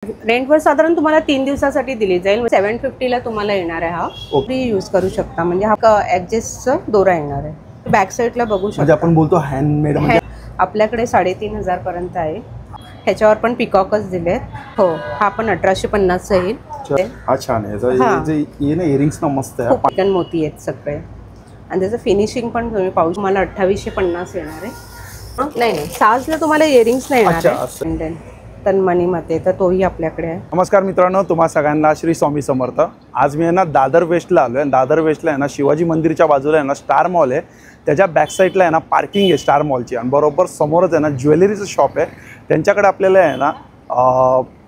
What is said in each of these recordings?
रेंटवर साधारण तुम्हाला 3 दिवसासाठी दिली जाईल. 750 ला तुम्हाला येणार आहे. हा फ्री यूज करू शकता. म्हणजे हा ऍडजस्टचा दोरा येणार आहे. बॅक साईडला बघू शकता. म्हणजे आपण बोलतो हँडमेड म्हणजे आपल्याकडे 3500 पर्यंत आहे. ह्याच्यावर पण पिकॉकच दिलेत. हो, हा पण 1850 चा येईल. हा छान आहे. जे ये ना इयरिंग्स ना मस्त आहे. पटकन मोती आहेत सगळे आणि त्याचं फिनिशिंग पण तुम्ही पाहू. मला 2850 येणार आहे. नाही साजला तुम्हाला इयरिंग्स नाही येणार आहे. तन्मणीमध्ये तर तोही आपल्याकडे आहे. नमस्कार मित्रांनो, तुम्हा सगळ्यांना श्री स्वामी समर्थ. आज मी आहे ना दादर वेस्टला आलो आहे. दादर वेस्टला आहे ना शिवाजी मंदिरच्या बाजूला आहे ना स्टार मॉल आहे. त्याच्या बॅक साईडला आहे ना पार्किंग आहे स्टार मॉलची आणि बरोबर समोरच आहे ना ज्वेलरीचं शॉप आहे. त्यांच्याकडे आपल्याला आहे ना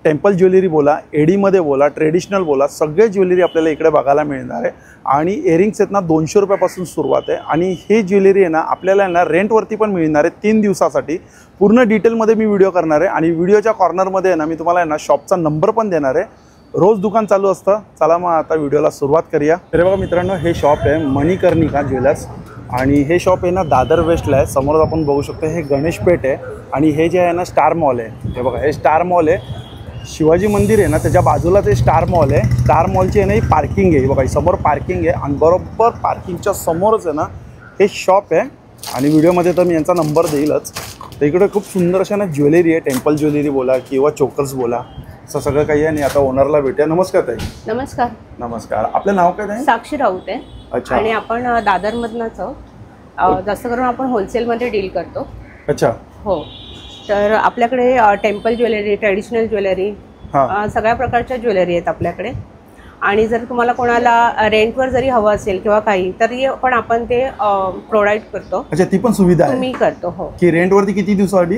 टेम्पल ज्वेलरी बोला, एडीमध्ये बोला, ट्रेडिशनल बोला, सगळे ज्वेलरी आपल्याला इकडे बघायला मिळणार आहे. आणि इयरिंग्स आहेत ना 200 रुपयापासून सुरुवात आहे. आणि हे ज्वेलरी आहे ना आपल्याला आहे ना रेंटवरती पण मिळणार आहे 3 दिवसासाठी. पूर्ण डिटेलमध्ये मी व्हिडिओ करणार आहे आणि व्हिडिओच्या कॉर्नरमध्ये आहे ना मी तुम्हाला आहे ना शॉपचा नंबर पण देणार आहे. रोज दुकान चालू असतं. चला मग आता व्हिडिओला सुरुवात करूया. तर बघा मित्रांनो, हे शॉप आहे मणिकर्णिका ज्वेलर्स आणि हे शॉप आहे ना दादर वेस्टला आहे. समोर आपण बघू शकतो हे गणेश पेठ आहे आणि हे जे आहे ना स्टार मॉल आहे. हे बघा हे स्टार मॉल आहे. शिवाजी मंदिर आहे ना त्याच्या बाजूला ते स्टार मॉल आहे. स्टार मॉलची आहे ना ही पार्किंग आहे. बघा समोर पार्किंग आहे आणि बरोबर पार्किंगच्या समोरच आहे ना हे शॉप आहे. आणि व्हिडिओमध्ये तर मी यांचा नंबर देईलच. तर इकडे खूप सुंदर अशा ना ज्वेलरी आहे. टेम्पल ज्वेलरी बोला किंवा चोकर्स बोला, असं सगळं काही आहे. आणि आता ओनरला भेटूया. नमस्कार ताई. नमस्कार. नमस्कार. आपलं नाव काय आहे? साक्षी राऊत आहे. अच्छा. आणि आपण दादरमधनंच जास्त करून आपण होलसेलमध्ये डील करतो. अच्छा. हो, तर आपल्याकडे टेम्पल ज्वेलरी, ट्रेडिशनल ज्वेलरी, सगळ्या प्रकारच्या ज्वेलरी आहेत आपल्याकडे. आणि जर तुम्हाला कोणाला रेंटवर जरी हवं असेल किंवा काही तरी पण आपण ते प्रोव्हाइड करतो. अच्छा, ती पण सुविधा आहे. तुम्ही करतो. हो. की रेंटवरती किती दिवसासाठी?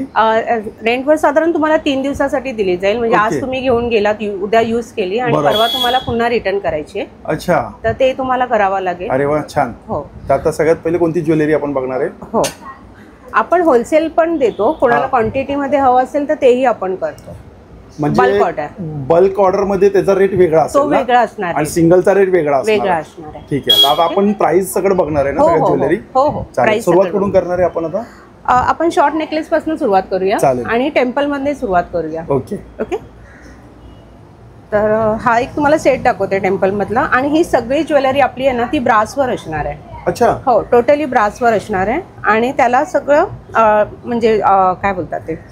रेंटवर साधारण तुम्हाला 3 दिवसासाठी दिली जाईल. म्हणजे आज तुम्ही घेऊन गेलात, उद्या यूज केली आणि परवा तुम्हाला पुन्हा रिटर्न करायची आहे. अच्छा. तर ते तुम्हाला करावं लागेल. अरे वा, छान. हो. तर आता सगळ्यात पहिले कोणती ज्वेलरी आपण बघणार आहे? हो, आपण होलसेल पण देतो. कोणाला क्वांटिटीमध्ये हवं असेल तर तेही आपण करतो. म्हणजे बल्क ऑर्डर मध्ये त्याचा रेट वेगळा असेल, तो वेगळा असणार आणि सिंगलचा रेट वेगळा असणार आहे. ठीक आहे. आता आपण प्राइस सगळं बघणार आहे ना सगळ्या ज्वेलरी? हो हो. सुरुवात कुठून करणार आहे आपण आता? आपण शॉर्ट नेकलेस पासून सुरुवात करूया आणि टेम्पल मध्ये सुरुवात करूया. Okay okay. तर हा एक तुम्हाला सेट दाखवते टेम्पल मधला. आणि ही सगळी ज्वेलरी आपली आहे ना ती ब्रासवर असणार आहे. अच्छा. हो, टोटली ब्रासवर असणार आहे. आणि त्याला सगळं म्हणजे काय बोलतात ते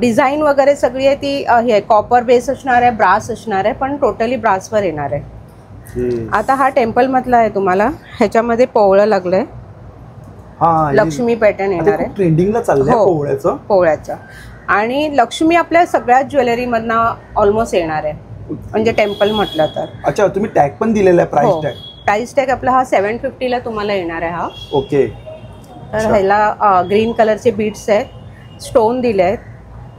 डिझाईन वगैरे सगळी आहे ती हे कॉपर बेस असणार आहे, ब्रास असणार आहे, पण टोटली ब्रासवर येणार आहे. आता हा टेम्पल मधला आहे. तुम्हाला ह्याच्यामध्ये पोवळं लागलंय. लक्ष्मी पॅटर्न येणार आहे. ट्रेंडिंगला चाललंय पोवळ्याचं. आणि लक्ष्मी आपल्या सगळ्या ज्वेलरी मधनं ऑलमोस्ट येणार आहे. म्हणजे टेम्पल म्हटलं तर. अच्छा, तुम्ही टॅग पण दिलेला आहे? Price tag? प्राइस टॅग आपला हा 750 ला तुम्हाला येणार आहे. हा ओके. तर ह्याला ग्रीन कलरचे बीड्स आहेत, स्टोन दिले आहेत.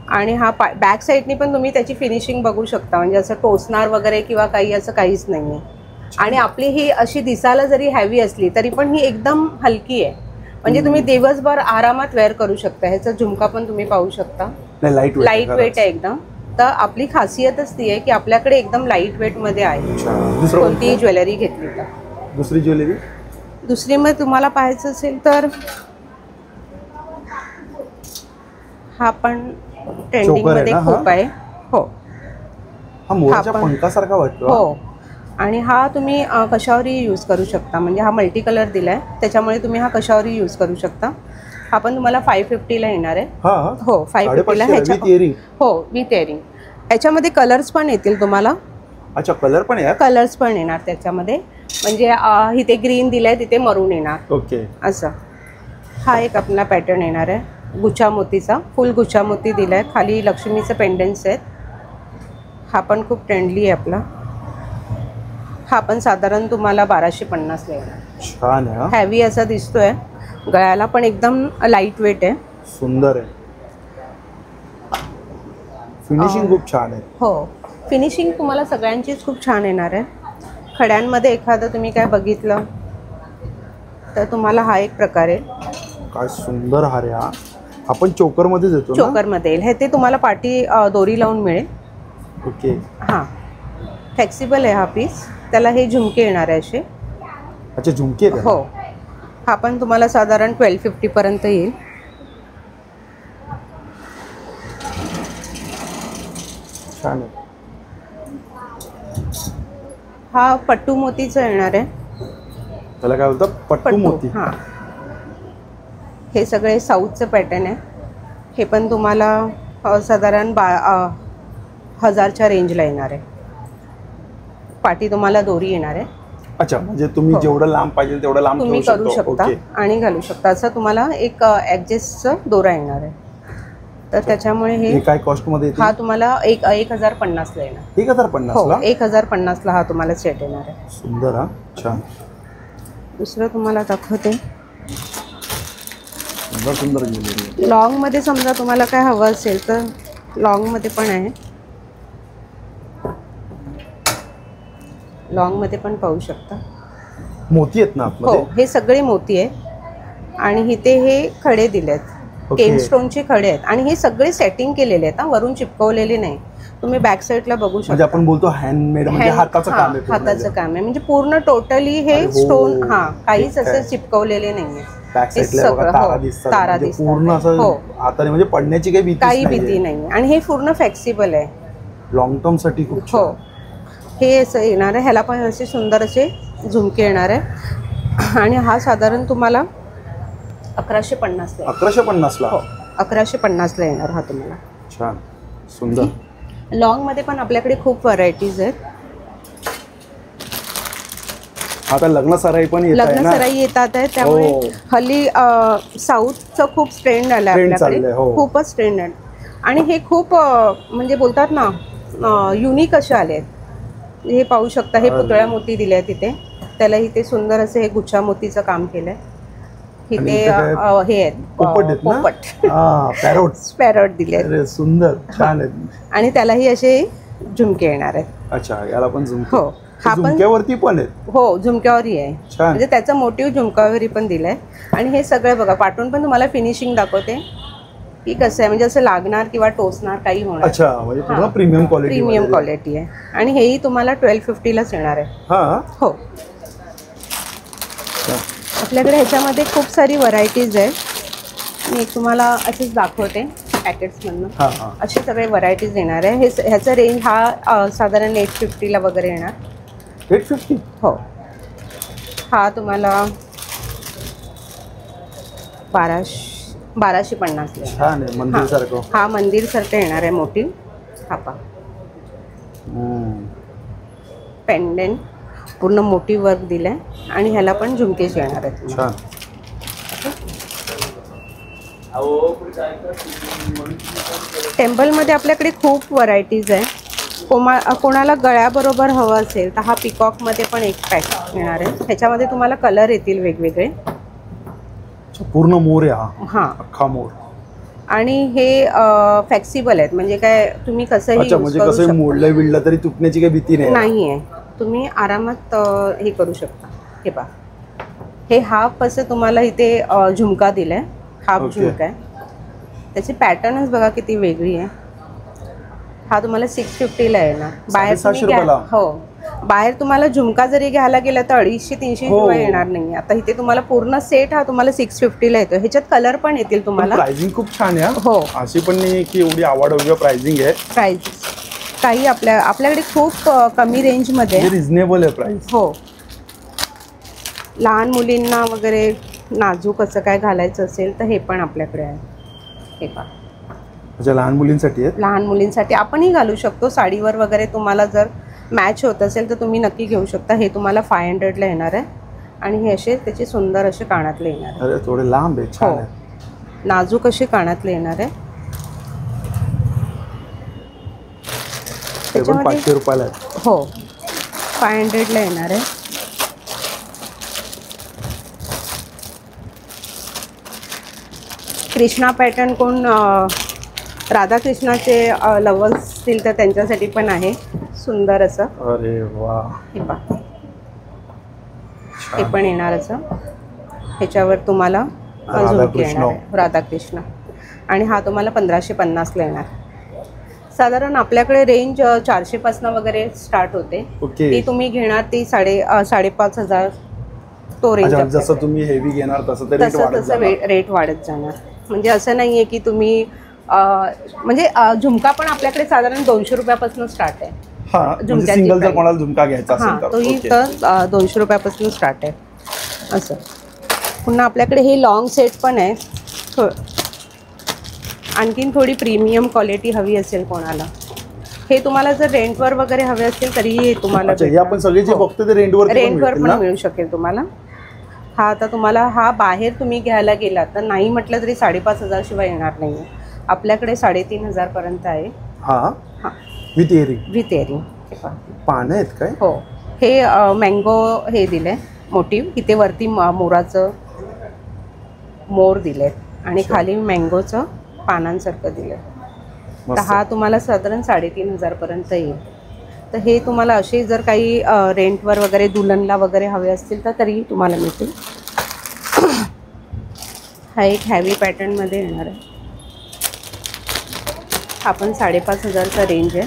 आणि हा बॅक साईडनी पण तुम्ही त्याची फिनिशिंग बघू शकता. म्हणजे असं टोचणार वगैरे किंवा काही असं काहीच नाही आहे. आणि आपली ही अशी दिसायला जरी हॅवी असली तरी पण ही एकदम हलकी आहे. म्हणजे तुम्ही दिवसभर आरामात वेअर करू शकता. ह्याचा झुमका पण तुम्ही पाहू शकता. लाईट वेट आहे एकदम. तर आपली खासियतच ती आहे की आपल्याकडे एकदम लाईट वेट मध्ये आहे. कोणतीही ज्वेलरी घेतली तर. दुसरी मध्ये तुम्हाला पाहायचं असेल तर हा पण ट्रेंडिंग मध्ये खूप आहे. हो, हा मोराच्या पंखासारखा वाटतो. हो. आणि हा तुम्ही कशावरही यूज करू शकता. म्हणजे हा मल्टी कलर दिलाय त्याच्यामुळे तुम्ही हा कशावरही यूज करू शकता. हा पण तुम्हाला 550 ला येणार आहे. हो, 550 ला. हो, विथ इयरिंग. ह्याच्यामध्ये कलर्स पण येतील तुम्हाला. अच्छा, कलर्स पण येणार त्याच्यामध्ये. म्हणजे इथे ग्रीन दिलाय, तिथे मरून येणार. ओके. असं हा एक आपला पॅटर्न येणार आहे. गुच्छा मोतीचा, फुल गुच्छा मोती दिलाय. खाली लक्ष्मीचे पेंडंट्स आहेत. हा पण खूप ट्रेंडली आहे आपला. हा पण साधारण तुम्हाला 1250 ला येणार. छान आहे. हॅवी असा दिसतोय. गळ्याला पण एकदम लाईट वेट आहे. सुंदर आहे. फिनिशिंग खूप छान आहे. हो, फिनिशिंग तुम्हाला सगळ्यांचीच खूप छान येणार आहे. खड्यांमध्ये एखादं तुम्ही काय बघितलं तर तुम्हाला हा एक प्रकार आहे. काय सुंदर हार आहे. आपण चोकर मध्ये देतो. चोकर मध्ये येईल. हे ते तुम्हाला पाठी दोरी लावून मिळेल. ओके. हा, फ्लेक्सिबल आहे हा पीस. त्याला हे झुमके येणार आहे असे. अच्छा, झुमके? हो. हा पण तुम्हाला साधारण 1250 पर्यंत येईल. छान आहे. हा पट्टू मोतीचा येणार आहे. त्याला काय बोलतात? पट्टू मोती. हां, हे सगळे साऊथचं पॅटर्न आहे. हे पण तुम्हाला साधारण 1000च्या रेंजला येणार आहे. पाठी तुम्हाला दोरी येणार आहे. अच्छा, म्हणजे तुम्ही जेवढं लांब पाहिजे तेवढं लांब तुम्ही करू शकता आणि घालू शकता. असं तुम्हाला एक ॲडजस्टचं दोरा येणार आहे. तर त्याच्यामुळे हे काय कॉस्ट मध्ये? हा तुम्हाला 1050ला येणार. 1050 ला? 1050ला हा तुम्हाला सेट येणार आहे. सुंदर. हा, छान. दुसरं तुम्हाला दाखवते. सुंदर लॉंग मध्ये समजा तुम्हाला काय हवं असेल तर लॉंग मध्ये पण आहे. लॉंग मध्ये पण पाहू शकता. मोती आहेत ना आतमध्ये? हो, हे सगळे मोती आहे. आणि इथे हे खडे दिलेत, केनस्टोनचे खडे आहेत. आणि हे सगळे सेटिंग केलेले आहेत, वरून चिपकवलेले नाही. तुम्ही बॅक साईडला बघू शकता. म्हणजे आपण बोलतो हँडमेड, म्हणजे हाताचं काम आहे. हाताचं काम आहे, म्हणजे पूर्ण टोटली हे स्टोन. हा, काहीच असं चिपकवलेले नाहीये. बॅक साईडला बघा तारा दिसतात. तारा दिसतात पूर्ण असं हाताने, म्हणजे पडण्याची काही भीती नाही. आणि हे पूर्ण फ्लेक्सिबल आहे, लॉंग टर्म साठी खूप. हो, हे असं येणार आहे. ह्याला पण असे सुंदर असे झुमके येणार आहे. आणि हा साधारण तुम्हाला 1150 ला. 1150 ला? हो, 1150 ला येणार हा तुम्हाला. छान, सुंदर. लॉंग मध्ये पण आपल्याकडे खूप व्हरायटीज आहेत. आता लग्न सराई पण येत आहे ना? लग्न सराई येतात आहे, त्यामुळे हल्ली साऊथचं खूप ट्रेंड आलं आपल्याकडे. खूपच ट्रेंड आहे. आणि हे खूप म्हणजे बोलतात ना, युनिक असे आले आहेत. हे पाहू शकता. हे पुतळ्या मोती दिले आहेत तिथे. त्याला इथे सुंदर असे हे गुच्छा मोतीचं काम केलंय. इथे हे आहेत पोपट, पॅरोट दिले आहेत. सुंदर, छान आहेत. आणि त्यालाही असे झुमके येणार आहेत. अच्छा, याला पण झुमके? हो, हा पण झुमक्यावरती पण आहेत. हो, झुमक्यावरही आहे. म्हणजे त्याचा मोटिव्ह झुमक्यावरही पण दिलाय. आणि हे सगळं बघा, पाठवून पण तुम्हाला फिनिशिंग दाखवते की कसं आहे. म्हणजे असं लागणार किंवा टोचणार काही होणार. अच्छा, म्हणजे पूर्ण प्रीमियम क्वालिटी आहे. आणि हेही तुम्हाला 1250लाच येणार आहे. हा, हो. आपल्याकडे ह्याच्यामध्ये खूप सारी व्हरायटीज आहेत. मी एक तुम्हाला असेच दाखवते पॅकेट्समधनं. असे सगळे व्हरायटीज येणार आहे. ह्याचा रेंज हा साधारण 850ला वगैरे येणार. 850? हो. हा तुम्हाला 1250ला. छान आहे, मंदिर सारखं. हा मंदिर सारखं येणार आहे मोठी. हा पहा, पेंडेंट पूर्ण मोठी वर्क दिलाय. आणि ह्याला पण झुमकेच येणार आहेत. छान. टेम्पलमध्ये आपल्याकडे खूप व्हरायटीज आहे. कोणाला गळ्याबरोबर हवं असेल तर हा पिकॉकमध्ये पण एक पॅक येणार आहे. ह्याच्यामध्ये तुम्हाला कलर येतील वेगवेगळे. पूर्ण मोर आहे हा, अख्खा मोर. आणि हे फ्लेक्सिबल आहेत, म्हणजे काय तुम्ही कसंही म्हणजे कसं मोडलं बिडलं तरी तुटण्याची काही भीती नाहीये. तुम्ही आरामात हे करू शकता. हे पहा, हे हाफ असं तुम्हाला इथे झुमका दिलाय. हाफ झुमका आहे. त्याची पॅटर्नच बघा किती वेगळी आहे. हा तुम्हाला 650ला येणार. बाहेर तुम्ही हो, बाहेर तुम्हाला झुमका जरी घ्यायला गेला तर 250-300 शिवाय येणार नाही. आता इथे तुम्हाला पूर्ण सेट हा तुम्हाला 650ला येतो. ह्याच्यात कलर पण येतील तुम्हाला. प्राइसिंग खूप छान आहे. हो, अशी पण नाही की एवढी आवडवडी प्राइसिंग आहे. प्राइस काही आपल्याकडे खूप कमी रेंजमध्ये, रिझनेबल आहे प्राइस. हो. लहान मुलींना वगैरे नाजूक असं काय घालायचं असेल तर हे पण आपल्याकडे आहे. हे पहा, अच्छा, लहान मुलींसाठी आहे. लहान मुलींसाठी आपणही घालू शकतो. साडीवर वगैरे तुम्हाला जर मॅच होत असेल तर तुम्ही नक्की घेऊ शकता. हे तुम्हाला 500ला येणार आहे. आणि हे असे त्याचे सुंदर असे कानातले येणार आहे. अरे, थोडे लांब आहे, छान आहे. नाजूक असे कानातले येणार आहे. त्याच्यामध्ये 500 रुपयाला आहे. हो, 500ला येणार आहे. कृष्णा पॅटर्न कोण राधाकृष्णाचे लवर्स असतील तर त्यांच्यासाठी पण आहे सुंदर असं. अरे वा, हे पहा, हे पण येणार असं. ह्याच्यावर तुम्हाला झुमके येणार आहे, राधाकृष्ण. आणि हा तुम्हाला 1550ला येणार. साधारण आपल्याकडे रेंज 400 पासून वगैरे स्टार्ट होते. ती तुम्ही घेणार ती 5,500 तो रेंज. जसं तुम्ही हेवी घेणार तसं रेट वाढत जाणार. म्हणजे असं नाहीये की तुम्ही म्हणजे झुमका पण आपल्याकडे साधारण 200 रुपयापासून स्टार्ट आहे. हा म्हणजे सिंगल जर कोणाला झुमका घ्यायचा असेल तर तोही तर 200 रुपयापासून स्टार्ट आहे असं. पुन्हा आपल्याकडे हे लॉंग सेट पण आहे. आणखीन थोडी प्रीमियम क्वालिटी हवी असेल कोणाला, हे तुम्हाला जर रेंटवर वगैरे हवे असतील तरीही तुम्हाला आपण सगळे जे बघतो ते रेंटवर पण मिळू शकेल तुम्हाला. हा आता तुम्हाला हा बाहेर तुम्ही घ्यायला गेला तर नाही म्हटलं तरी 5,500 शिवाय येणार नाही. आपल्याकडे 3,500 पर्यंत आहे. हा हा विथ इयरिंग. विथ इयरिंग पानं आहेत काय? हो. हे मँगो हे दिले मोटिव्ह, इथे वरती मोराचं मोर दिलेत आणि खाली मँगोचं पानांसारखं दिलं. तर हा तुम्हाला साधारण 3,500 पर्यंत येईल. तर हे तुम्हाला असे जर काही रेंटवर वगैरे दुल्हनला वगैरे हवे असतील तर तरीही तुम्हाला मिळतील. हा एक हॅवी पॅटर्नमध्ये येणार आहे. हा पण 5,500चा रेंज आहे.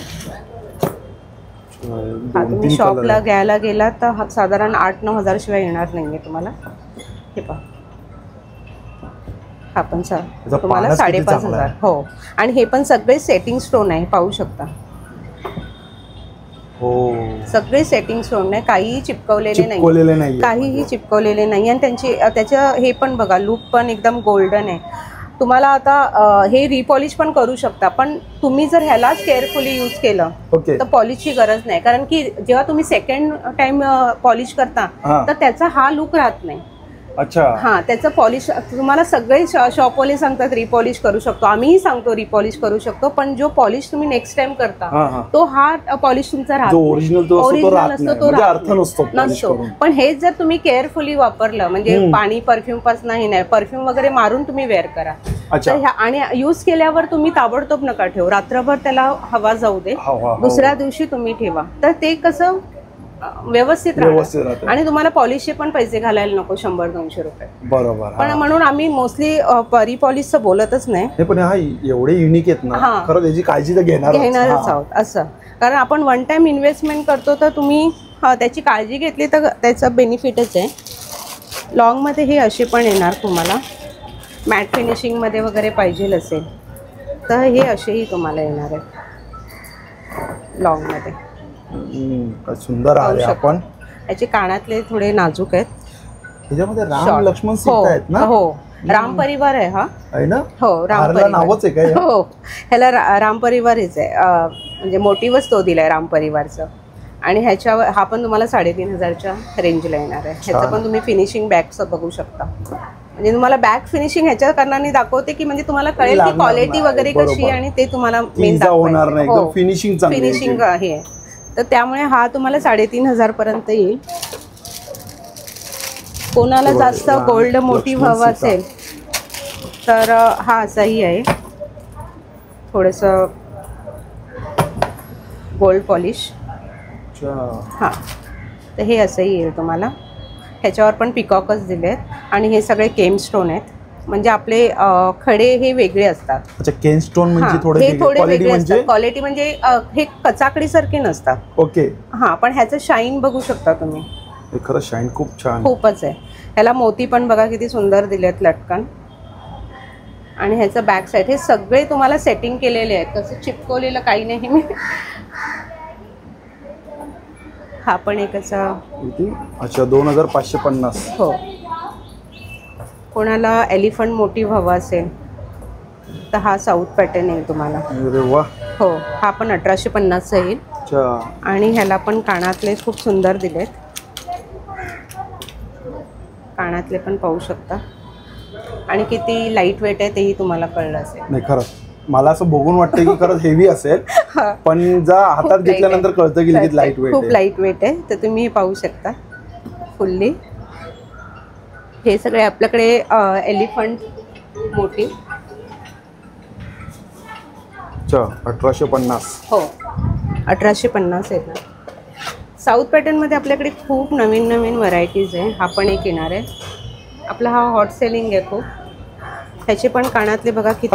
हा तुम्ही शॉपला घ्यायला गेला तर साधारण 8-9 शिवाय येणार नाही आहे तुम्हाला. हे पहा, हा पण तुम्हाला 5,500. हो. आणि हे पण सगळे सेटिंग स्टोन आहे, पाहू शकता. हो, सगळे सेटिंग स्टोन आहे, काहीही चिपकवलेले नाही, काहीही चिपकवलेले नाही. आणि त्याचं हे पण बघा, लूक पण एकदम गोल्डन आहे. तुम्हाला आता हे रिपॉलिश पण करू शकता, पण तुम्ही जर ह्यालाच केअरफुली यूज केलं तर पॉलिशची गरज नाही. कारण की जेव्हा तुम्ही सेकंड टाइम पॉलिश करता तर त्याचा हा लुक राहत नाही. अच्छा. हा, त्याचं पॉलिश तुम्हाला सगळे शॉपवाले सांगतात रिपॉलिश करू शकतो, आम्हीही सांगतो रिपॉलिश करू शकतो, पण जो पॉलिश तुम्ही नेक्स्ट टाइम करता तो हा पॉलिश तुमचा राहतो. ओरिजिनल असतो तो अर्थ नसतो. पण हेच जर तुम्ही केअरफुली वापरलं, म्हणजे पाणी परफ्यूम पासून नाही, परफ्यूम वगैरे मारून तुम्ही वेअर करा. आणि यूज केल्यावर तुम्ही ताबडतोब नका ठेवू, रात्रभर त्याला हवा जाऊ दे, दुसऱ्या दिवशी तुम्ही ठेवा. तर ते कसं व्यवस्थित राहतं. आणि तुम्हाला पॉलिशचे पण पैसे घालायला नको 100-200 रुपये. बरोबर. पण म्हणून आम्ही मोस्टली रिपॉलिशचं बोलतच नाही. पण हा एवढे युनिक आहेत ना, खरं त्याची काळजी तर घेणारच आहोत असं. कारण आपण वन टाइम इन्व्हेस्टमेंट करतो, तर तुम्ही त्याची काळजी घेतली तर त्याचं बेनिफिटच आहे. लॉंगमध्ये हे असे पण येणार तुम्हाला, मॅट फिनिशिंगमध्ये वगैरे पाहिजे असेल तर हे असेही तुम्हाला येणार आहे लॉंगमध्ये. सुंदर आहे. आपण याचे कानातले थोडे नाजूक आहेत. त्याच्यामध्ये राम लक्ष्मण सीता आहेत ना? हो, राम परिवार आहे हा, आहे ना? हो, राम परिवार नावच आहे काय? हो, ह्याला राम परिवारच आहे. म्हणजे मोटिव्हच तो दिलाय राम परिवारचं. आणि ह्याच्यावर हा पण तुम्हाला 3,500च्या रेंजला येणार आहे. ह्याचं पण तुम्ही फिनिशिंग बॅगचं बघू शकता. म्हणजे तुम्हाला बॅग फिनिशिंग ह्याच्या कारणाने दाखवते की म्हणजे तुम्हाला कळेल की क्वालिटी वगैरे कशी, आणि ते तुम्हाला मेन दाखवणार. फिनिशिंग आहे. तर त्यामुळे हा तुम्हाला 3,500 पर्यंत येईल. कोणाला जास्त गोल्ड मोटिव्ह हवा असेल तर हा असाही आहे, थोडंसं गोल्ड पॉलिश. हां, तर हे असंही येईल तुम्हाला. ह्याच्यावर पण पिकॉकच दिलेत आणि हे सगळे केम स्टोन आहेत. म्हणजे आपले खडे हे वेगळे असतात. अच्छा, केम स्टोन म्हणजे थोडे वेगळे असतात. क्वालिटी म्हणजे हे कचाकडी सारखे नसतात. ओके. हा, पण ह्याचं शाईन बघू शकता तुम्ही. हे खरं शाईन खूप छान, खूपच आहे. ह्याला मोती पण बघा किती सुंदर दिलेत लटकन. आणि ह्याचं बॅक साईड हे सगळे तुम्हाला सेटिंग केलेले आहेत, तसं चिपकवलेलं काही नाही. मी हा पण एक असा. अच्छा, 2,550. हो. कोणाला एलिफंट मोटिव्ह हवा असेल तर हा साऊथ पॅटर्न येईल तुम्हाला. अरे वा. हो, हा पण 1,850चा येईल. आणि ह्याला पण कानातले खूप सुंदर दिलेत. कानातले पण पाहू शकता. आणि किती लाईट वेट आहे तेही तुम्हाला कळलं असेल. नाही, खरंच मला असं बघून वाटतं की खरंच हेवी असेल, पण जर हातात घेतल्यानंतर कळतं की किती लाईट वेट आहे. खूप लाईट वेट आहे. तर तुम्ही हे पाहू शकता फुल्ली. हे सगळे आपल्याकडे एलिफंट मोटिव्ह. अच्छा, 1,850. हो, 1,850 आहे ना. साऊथ पॅटर्नमध्ये आपल्याकडे खूप नवीन नवीन व्हरायटीज आहे. हा पण एक येणार आहे आपला. हा हॉट सेलिंग आहे खूप. ह्याचे पण कानातले बघा किती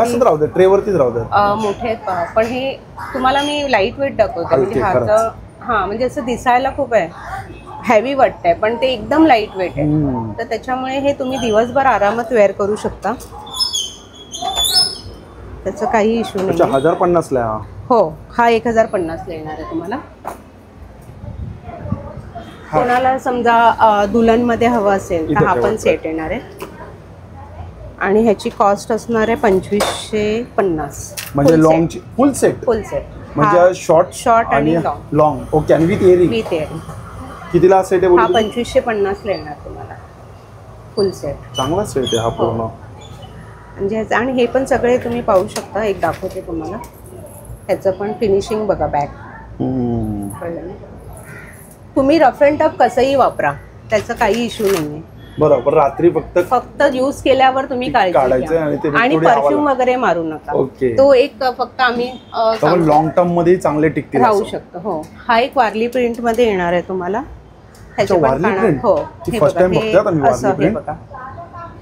ट्रेवरतीच राहू दे, मोठे आहेत पहा. पण हे तुम्हाला मी लाईट वेट दाखवते. म्हणजे हां, म्हणजे असं दिसायला खूप आहे, हॅवी वाटतंय, पण ते एकदम लाईट वेट आहे. तर त्याच्यामुळे हे तुम्ही दिवसभर आरामात वेअर करू शकता. त्याचं काही इश्यू नाही. 1050 ला. हो, हा 1050 येणार आहे तुम्हाला. कोणाला समजा दुल्हनमध्ये हवं असेल तर हा पण सेट येणार आहे आणि ह्याची कॉस्ट असणार आहे 2550. म्हणजे लॉंगची फुल सेट. म्हणजे शॉर्ट आणि लॉंग. ओके. आणि विथ इयरिंग. कितीला हा सेट आहे? हा 2550 ला येणार तुम्हाला फुल सेट. चांगला सेट आहे हा पूर्ण. म्हणजे आणि हे पण सगळे तुम्ही पाहू शकता. एक दाखवते तुम्हाला. ह्याचं पण फिनिशिंग बघा बॅक. तुम्ही रफ अँड टफ कसंही वापरा, त्याचं काही इश्यू नाहीये. बरोबर. रात्री फक्त यूज केल्यावर तुम्ही काढायचं आणि परफ्यूम वगैरे मारू नका. तो एक फक्त आम्ही लॉंग टर्म मध्ये चांगले टिकतील राहू शकतो. हो, हा एक वारली प्रिंट मध्ये येणार आहे तुम्हाला. हो,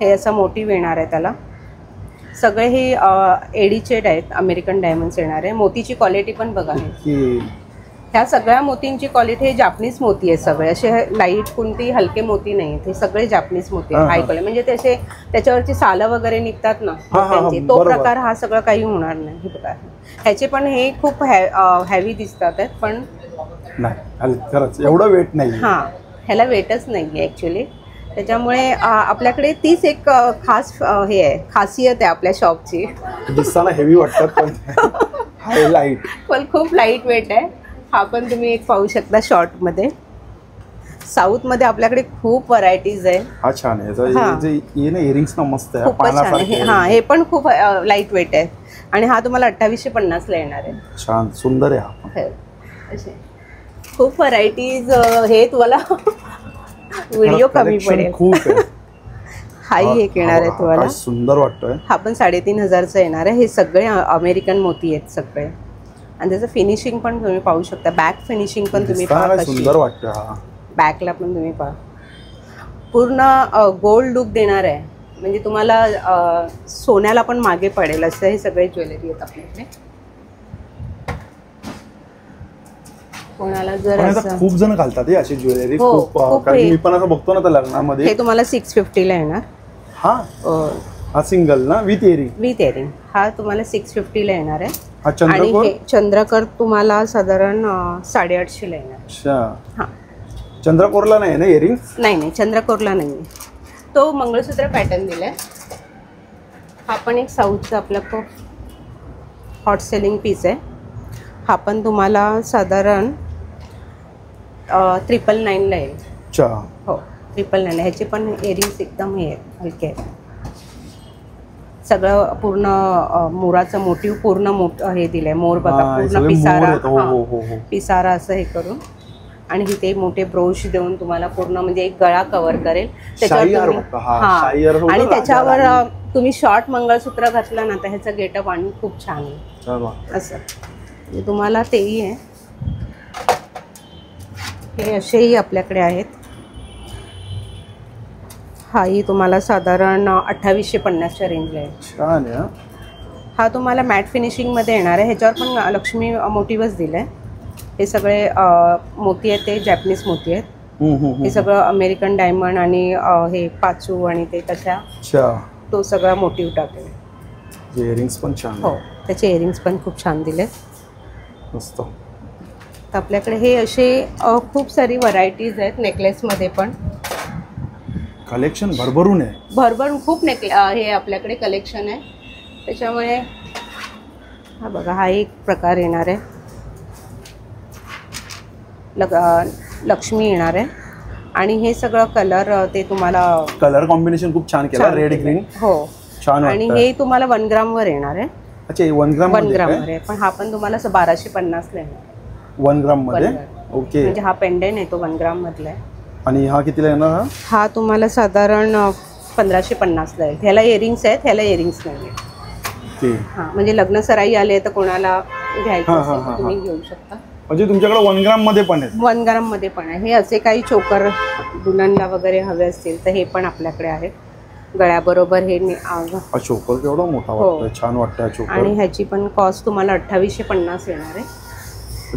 हे असं मोटिव्ह येणार आहे त्याला. सगळे हे एडीचेड आहेत, अमेरिकन डायमंड्स येणार आहे. मोतीची क्वालिटी पण बघा. ह्या सगळ्या मोतींची क्वालिटी हे जापनीज मोती आहे सगळे. असे लाईट कोणती हलके मोती नाही, ते सगळे जापनीज मोती आहेत. हाय क्वालिटी म्हणजे त्याचे त्याच्यावरची सालं वगैरे निघतात ना, तो प्रकार हा सगळं काही होणार नाही. हे बघा, ह्याचे पण हे खूप हॅवी दिसतात पण खरंच एवढं वेट नाही. हां, ह्याला वेटच नाही आहे ॲक्च्युली. त्याच्यामुळे आपल्याकडे तीच एक खास हे आहे, खासियत आहे आपल्या शॉपची. दिसताना हेवी वाटतात पण लाईट, पण खूप लाईट वेट आहे. हा पण तुम्ही एक पाहू शकता शॉर्टमध्ये. साऊथमध्ये आपल्याकडे खूप व्हरायटीज आहे. हा छान आहे. इयरिंग्स ना मस्त आहे. खूपच छान आहे. हां, हे पण खूप लाईट वेट आहे आणि हा तुम्हाला 2850 ला येणार आहे. छान सुंदर आहे. असे खूप व्हरायटीज. हे तुम्हाला व्हिडिओ कमी पडेल. खूप आहे. हाही एक येणार आहे तुम्हाला. सुंदर वाटतोय. हा पण 3500 येणार आहे. हे सगळे अमेरिकन मोती आहेत सगळे आणि त्याचं फिनिशिंग पण तुम्ही पाहू शकता. बॅक फिनिशिंग पण तुम्ही पहा. सुंदर वाटतं. बॅकला पण तुम्ही पहा. पूर्ण गोल्ड लुक देणार आहे. म्हणजे तुम्हाला सोन्याला पण मागे पडेल असं हे सगळे ज्वेलरी आहेत आपल्याकडे. कोणाला जर खूप जण घालतात हे अशी ज्वेलरी. खूप मी पण असं बघतो ना त्या लग्नामध्ये. हे तुम्हाला 650 ला येणार. हा सिंगल ना विथ इयरिंग. हा तुम्हाला 650 ला येणार आहे. आणि हे चंद्रकोर तुम्हाला साधारण 850 ला येणार. हा, चंद्रकोरला नाही ना इयरिंग? नाही, चंद्रकोरला नाही. तो मंगळसूत्र पॅटर्न दिलाय. हा पण एक साऊथचा आपला खूप हॉट सेलिंग पीस आहे. हा पण तुम्हाला साधारण 999 ला येईल. हो, 999. ह्याचे पण इयरिंग्स एकदम हे हलके आहेत. सगळं पूर्ण मोराचं मोटिव्ह पूर्ण हे दिलंय. मोर बघा, पूर्ण पिसारा. पिसारा असं हे करून आणि इथे मोठे ब्रोश देऊन तुम्हाला पूर्ण म्हणजे एक गळा कव्हर करेल त्याच्यावर. आणि त्याच्यावर तुम्ही शॉर्ट मंगळसूत्र घातलं ना तर ह्याचं गेटअप आणि खूप छान आहे. असं तुम्हाला तेही आहे. हे असेही आपल्याकडे आहेत. हाही तुम्हाला साधारण 2850च्या रेंजला आहे. छान आहे. हा तुम्हाला मॅट फिनिशिंगमध्ये येणार आहे. ह्याच्यावर पण लक्ष्मी मोटिव्हच दिलं आहे. हे सगळे मोती आहेत ते जॅपनीज मोती आहेत. हे सगळं अमेरिकन डायमंड आणि हे पाचू आणि ते तशा तो सगळा मोटिव्ह टाकले. इयरिंग्स पण छान. हो, त्याचे इयरिंग्स पण खूप छान दिले. मस्त. तर आपल्याकडे हे असे खूप सारी व्हरायटीज आहेत. नेकलेसमध्ये पण कलेक्शन भरभरून आहे. भरभरून खूप हे आपल्याकडे कलेक्शन आहे. त्याच्यामुळे हा बघा, हा एक प्रकार येणार आहे. लक्ष्मी येणार आहे आणि हे सगळं कलर ते तुम्हाला कलर कॉम्बिनेशन खूप छान केलं. Red green. हो, छान. आणि हे तुम्हाला 1 ग्राम वर येणार आहे. अच्छा, 1 ग्राम वर आहे. पण हा पण तुम्हाला 1250 ला येणार. 1 ग्राम मध्ये. ओके. म्हणजे हा पेंडेंट आहे तो 1 ग्राम मधला आहे. आणि हा कितीला येणार? हा तुम्हाला साधारण 1550 ला आहे. ह्याला इयरिंग्स आहेत, ह्याला इयरिंग्स नाही आहेत. हां, म्हणजे लग्न सराई आले तर कोणाला घ्यायचं असेल तर तुम्ही घेऊ शकता. म्हणजे तुमच्याकडे 1 ग्राम मध्ये पण आहे? 1 ग्राम मध्ये पण आहे. हे असे काही चोकर दुल्हनला वगैरे हवे असतील तर हे पण आपल्याकडे आहेत. गळ्याबरोबर हे चोकर केवढा मोठा वाटतोय. छान वाटतं चोकर. आणि ह्याची पण कॉस्ट तुम्हाला 2850 येणार आहे.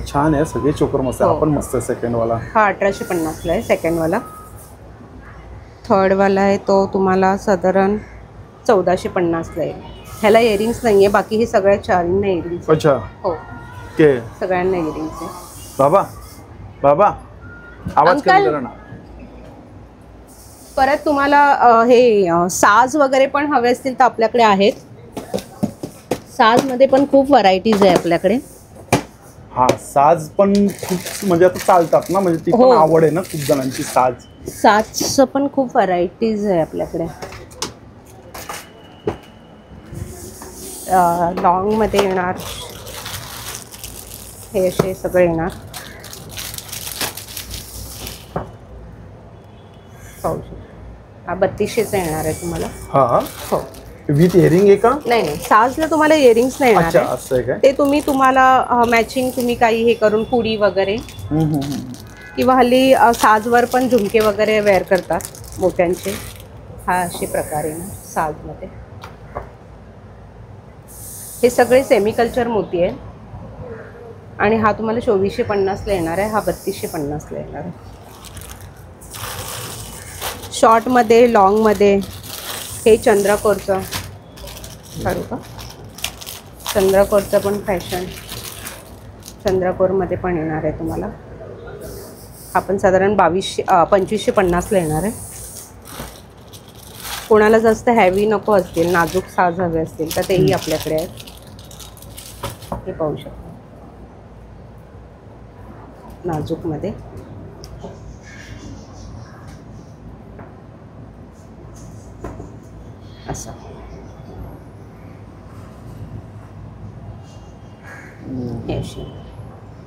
छान आहे. सगळे चोकर मस्त आहे. आपण मस्त आहे. सेकंड वाला हा 1850 ला आहे. सेकंड वाला. थर्ड वाला आहे तो तुम्हाला साधारण 1450 ला येईल. ह्याला इयरिंग्स नाहीये, बाकी हे सगळ्या चारींना इयरिंग्स. अच्छा हो, के सगळ्यांना इयरिंग्स आहे. बाबा बाबा आवाज कमी अंकल. करा ना. परत तुम्हाला हे साज वगैरे पण हवे असतील तर आपल्याकडे आहेत. साजमध्ये पण खूप व्हरायटीज आहे आपल्याकडे. हा साज पण खूप म्हणजे आता चालतात ना, म्हणजे ती हो. पण आवड आहे ना खूप जणांची साज. साजचं पण खूप व्हरायटीज आहे आपल्याकडे. लॉंगमध्ये येणार हे असे सगळे येणार. पाहू शकता. हा 3200चा येणार आहे तुम्हाला. हा हो. विथ इयरिंग आहे का? नाही, साजला तुम्हाला इयरिंग्स नाही येणार अच्छा आहे. असं आहे काय? ते तुम्हाला मॅचिंग तुम्ही काही हे करून पुडी वगैरे किंवा हल्ली साजवर पण झुमके वगैरे वेअर करतात मोठ्यांचे. हा असे प्रकारे ना साजमध्ये. हे सगळे सेमिकल्चर मोती आहे आणि हा तुम्हाला 2450ला येणार आहे. हा 3250ला येणार आहे. शॉर्टमध्ये, लॉंगमध्ये हे चंद्रकोरचं काढू का? चंद्रकोरचं पण फॅशन चंद्रकोरमध्ये पण येणार आहे तुम्हाला. आपण साधारण 2550ला येणार आहे. कोणाला जास्त हॅवी नको असतील, नाजूक साज हवे असतील तर तेही आपल्याकडे आहेत. हे पाहू शकता नाजूकमध्ये. असं हे अशी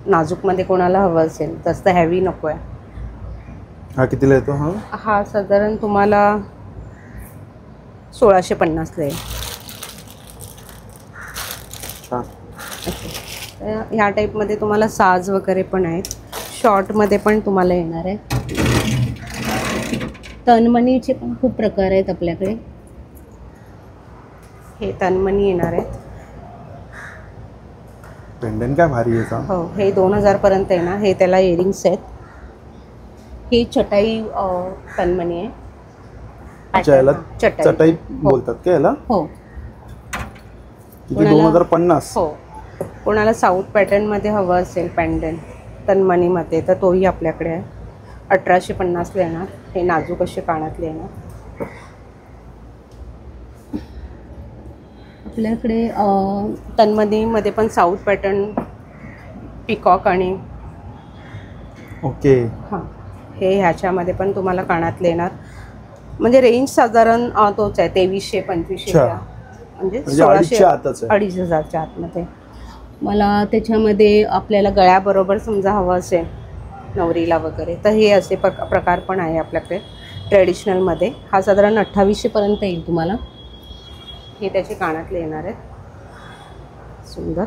नाजूकमध्ये कोणाला हवं असेल, जास्त हॅवी नको आहे. हा कितीला येतो? हा हा साधारण तुम्हाला 1650ला येईल. छान. ह्या टाईपमध्ये तुम्हाला साज वगैरे पण आहेत. शॉर्टमध्ये पण तुम्हाला येणार आहे. तनमणीचे पण खूप प्रकार आहेत आपल्याकडे. हे तनमणी येणार आहेत. पेंडंट काय भारी आहे का? हो, हे 2000 पर्यंत येणार. हे त्याला इयरिंग्स आहेत. ही चटाई तनमणी आहे. अच्छा, याला चटाई हो. बोलतात का याला? हो. किती? 2050. हो. कोणाला साऊथ पॅटर्नमध्ये हवं असेल पेंडंट तनमणीमध्ये तर तोही आपल्याकडे आहे. 1850ला येणार. हे नाजूक असे कानातले येणार. आपल्याकडे तन्मणीमध्ये पण साऊथ पॅटर्न, पिकॉक आणि ओके. हां, हे ह्याच्यामध्ये पण तुम्हाला कानातले येणार. म्हणजे रेंज साधारण तोच आहे 2300-2500, म्हणजे 1600-2500च्या आतमध्ये. मला त्याच्यामध्ये आपल्याला गळ्याबरोबर समजा हवं असेल नवरीला वगैरे तर हे असे प्रकार पण आहे आपल्याकडे ट्रेडिशनलमध्ये. हा साधारण 2800पर्यंत येईल तुम्हाला. हे त्याचे कानातले येणार आहेत सुंदर.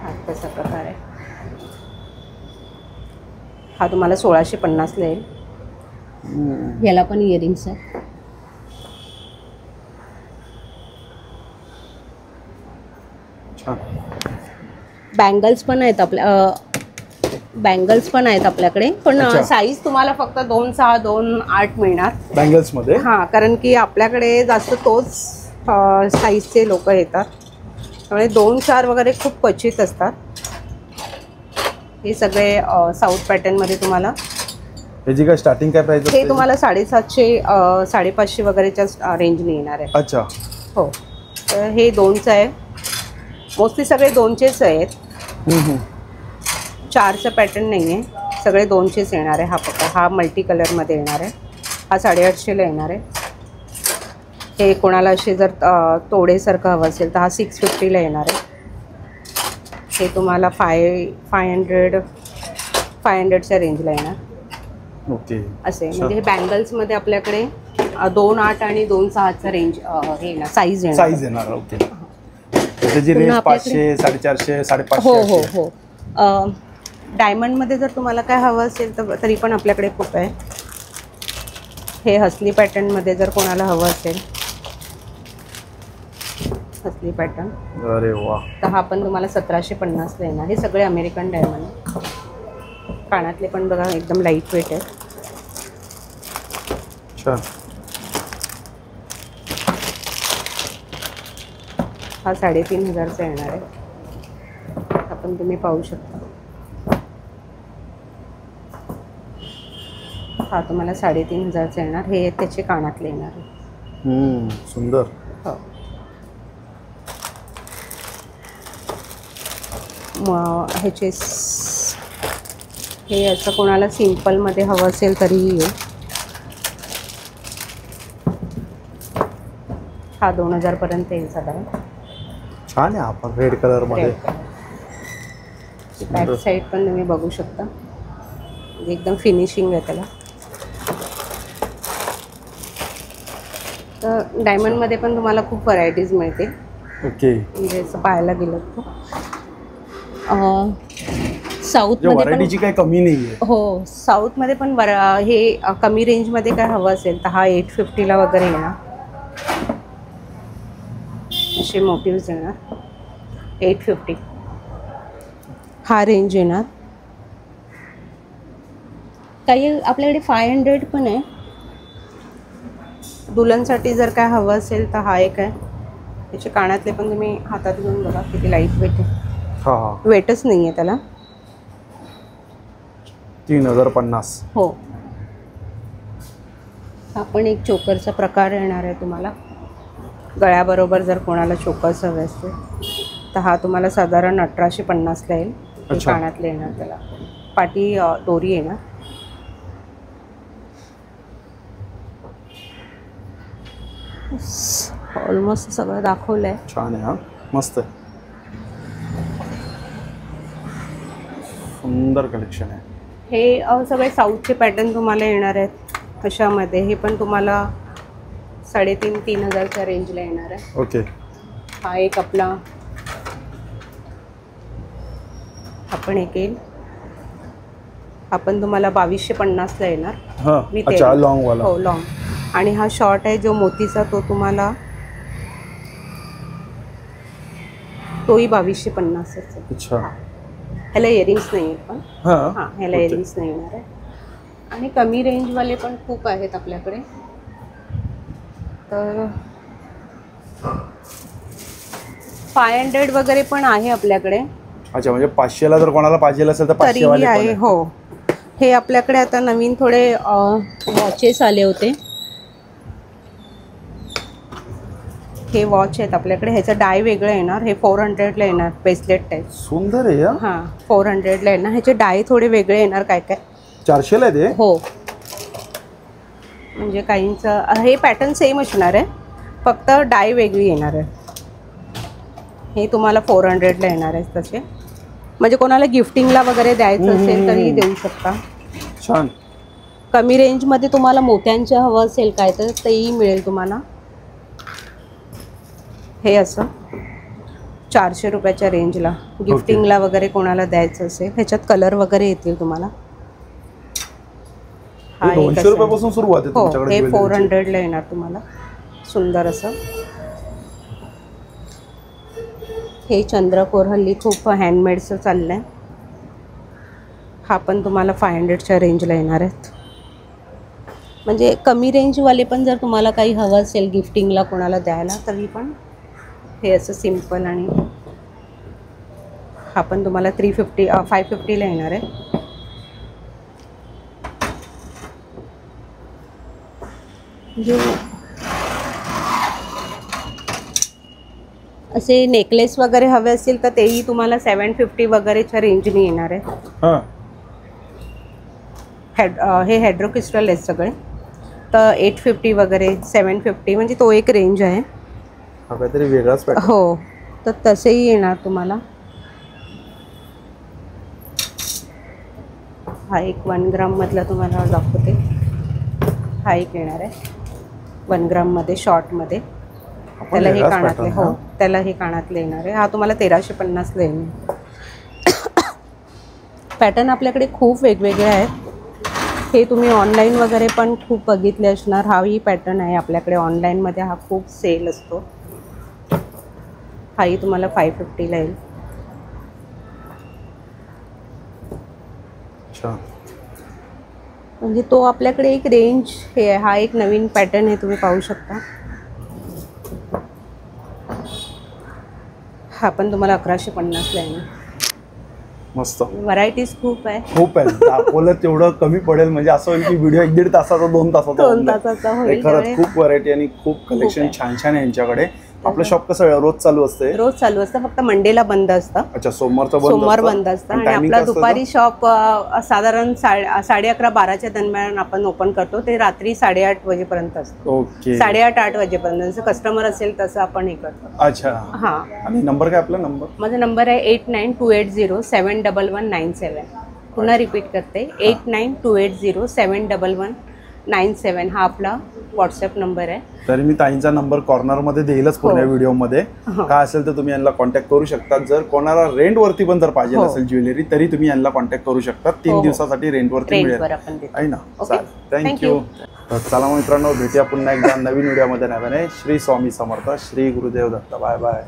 हा कसा प्रकार आहे. हा तुम्हाला 1650ला येईल. याला पण इयरिंग्स आहे. बँगल्स पण आहेत आपल्याकडे पण साईज तुम्हाला फक्त 2.6, 2.8 मिळणार बँगल्समध्ये. हां, कारण की आपल्याकडे जास्त तोच साईजचे लोक येतात, त्यामुळे 2-4 वगैरे खूप क्वचित असतात. हे सगळे साऊथ पॅटर्नमध्ये तुम्हाला. ह्याची काय स्टार्टिंग काय प्राइस असते? हे तुम्हाला 750, 550 वगैरेच्या रेंजने येणार आहे. अच्छा. हो, तर हे 2चं आहे. मोस्टली सगळे 2चेच आहेत. 4चं पॅटर्न नाही आहे, सगळे 2चेच येणार आहे. हा प्रकार हा मल्टी कलरमध्ये येणार आहे. हा 850ला येणार आहे. हे कोणाला असे जर तोडेसारखं हवं असेल तर हा 650ला येणार आहे. हे तुम्हाला 500च्या रेंजला येणार. ओके. असे म्हणजे हे बँगल्समध्ये आपल्याकडे 2.8 आणि 2.6चा रेंज हे येणार, साईज येणार. ओके. त्याची रेंज 500, 450, 550. हो हो हो. डायमंडमध्ये जर तुम्हाला काय हवं असेल तर तरी पण आपल्याकडे खूप आहे. हे हसली पॅटर्नमध्ये जर कोणाला हवं असेल, हसली पॅटर्न, अरे वा, तर हा पण तुम्हाला 1750ला येणार. हे सगळे अमेरिकन डायमंड. कानातले पण बघा एकदम लाईट वेट आहे. हा 3500चा येणार आहे. आपण तुम्ही पाहू शकता. हा तुम्हाला 3500चा येणार. हे त्याचे कानातले येणार आहे. सुंदर. हो. मग ह्याचे हे असं कोणाला सिम्पलमध्ये हवं असेल तरीही येईल. हा 2000 पर्यंत येईल साधारण. छान आहे. आपण रेड कलर मध्ये. बॅक साईड पण तुम्ही बघू शकता. एकदम फिनिशिंग आहे त्याला. तर डायमंडमध्ये पण तुम्हाला खूप व्हरायटीज मिळते. ओके. म्हणजे असं पाहायला गेलं तर साऊथमध्ये पण व्हरायटीची काही कमी नाही आहे. हो, साऊथमध्ये पण हे कमी रेंजमध्ये काय हवं असेल तर हा 850ला वगैरे येणार. असे मोटिव्स येणार. 850 हा रेंज येणार. काही आपल्याकडे 500 पण आहे. दुल्हनसाठी जर काय हवं असेल तर हा एक आहे. त्याचे कानातले पण तुम्ही हातात घेऊन बघा किती लाईट वेट आहे. हा, वेटच नाही आहे त्याला. 3050. हो. हा पण एक चोकरचा प्रकार येणार आहे तुम्हाला. गळ्याबरोबर जर कोणाला चोकर्स हवे असते तर हा तुम्हाला साधारण 1850ला येईल. कानातले येणार त्याला. पाटी दोरी येणार. ऑलमोस्ट सगळं दाखवलं आहे. छान आहे. हा मस्त आहे. सुंदर कलेक्शन आहे. हे सगळे साऊथचे पॅटर्न तुम्हाला येणार आहेत. कशामध्ये हे पण तुम्हाला 3500-3000च्या रेंजला येणार आहे. ओके. हा एक आपला आपण एक येईल. आपण तुम्हाला 2250ला येणार. हां. अच्छा, लॉंग वाला. हो, लॉंग. आणि हा शॉर्ट आहे जो मोतीचा तो तुम्हाला तोही 2250चा. अच्छा. ह्याला इयरिंग्स नाही आहेत पण. हां, ह्याला इयरिंग्स नाही येणार आहे. आणि कमी रेंजवाले पण खूप आहेत आपल्याकडे. तर 500 वगैरे पण आहे आपल्याकडे. अच्छा, म्हणजे 500ला जर कोणाला पाहिजे असेल तर 500 वाले आहे. हो. हे आपल्याकडे आता नवीन थोडे वॉचेस आले होते. हे वॉच आहेत आपल्याकडे. ह्याचं डाय वेगळं येणार. हे 400ला येणार. Bracelet type. सुंदर आहे. हां, 400ला येणार. ह्याचे डाय थोडे वेगळे येणार. काय काय 400ला आहे ते. हो. म्हणजे काहींचं हे पॅटर्न सेम असणार आहे. फक्त डाय वेगळी येणार आहे. हे तुम्हाला 400ला येणार आहे तसे. म्हणजे कोणाला गिफ्टिंगला वगैरे द्यायचं असेल तरी देऊ शकता. छान. कमी रेंजमध्ये तुम्हाला मोत्यांचं हवं असेल काय तर तेही मिळेल तुम्हाला. हे असं 400 रुपयाच्या रेंजला गिफ्टिंगला वगैरे कोणाला द्यायचं असेल. ह्याच्यात कलर वगैरे येतील तुम्हाला. हा 200 रुपयापासून सुरुवात आहे तुमच्याकडे. हे 400ला येणार तुम्हाला. सुंदर असं. हे चंद्रकोर हल्ली खूप हँडमेडचं चाललं आहे. हा पण तुम्हाला 500च्या रेंजला येणार आहेत. म्हणजे कमी रेंजवाले पण जर तुम्हाला काही हवं असेल गिफ्टिंगला कोणाला द्यायला तरी पण हे असं सिम्पल. आणि हा पण तुम्हाला 550ला येणार आहे. म्हणजे असे नेकलेस वगैरे हवे असतील तर तेही तुम्हाला 750 वगैरेच्या रेंजने येणार आहे. हे हेड्रो क्रिस्टल आहेत सगळे. तर 850 वगैरे 750 म्हणजे तो एक रेंज आहे. हा काहीतरी वेगळाच पॅटर्न. हो. तर तसेही येणार तुम्हाला. हा एक 1 ग्राममधला तुम्हाला दाखवते. हा एक येणार आहे 1 ग्राममध्ये शॉर्टमध्ये. त्याला हे कानातले. हो, त्याला हे कानातले येणार आहे. हा तुम्हाला 1350ला येईल. पॅटर्न आपल्याकडे खूप वेगवेगळे आहेत. हे तुम्ही ऑनलाईन वगैरे पण खूप बघितले असणार. हाही पॅटर्न आहे आपल्याकडे ऑनलाईनमध्ये. हा खूप सेल असतो. हाही तुम्हाला 550ला येईल. म्हणजे तो आपल्याकडे एक रेंज हे आहे. हा एक नवीन पॅटर्न आहे तुम्ही पाहू शकता. हा पण तुम्हाला 1150ला आहे. मस्त व्हरायटीज खूप आहे. खूप आहे. दाखवलं तेवढं कमी पडेल. म्हणजे असं होईल की व्हिडिओ 1-1.5 तासाचा 2 तासाचा 2 तासाचा होईल. खरंच खूप व्हरायटी आणि खूप कलेक्शन छान छान आहे यांच्याकडे. आपलं शॉप कसं रोज चालू असते? रोज चालू असतं, फक्त मंडेला बंद असतं. अच्छा, सोमवार बंद असतं. आणि आपला दुपारी शॉप साधारण 11:30-12च्या दरम्यान आपण ओपन करतो. ते रात्री 8:30 वाजेपर्यंत असतं. ओके, 8:30-8 वाजेपर्यंत. जसं कस्टमर असेल तसं आपण हे करतो. अच्छा. हा, आणि नंबर काय आपला? माझा नंबर आहे 8928071197. पुन्हा रिपीट करते, 8928071197. हा आपला व्हॉट्सअप नंबर आहे. तरी मी ताईंचा नंबर कॉर्नरमध्ये देईलच पूर्ण व्हिडिओमध्ये. काय असेल तर तुम्ही यांना कॉन्टॅक्ट करू शकता. जर कोणाला रेंटवरती पण जर पाहिजे असेल ज्वेलरी तरी तुम्ही यांना कॉन्टॅक्ट करू शकता. 3 दिवसासाठी रेंटवरती मिळेल आहे ना. थँक्यू. चला मग मित्रांनो, भेटूया पुन्हा एकदा नवीन व्हिडिओमध्ये. श्री स्वामी समर्थ, श्री गुरुदेव दत्त. Bye bye.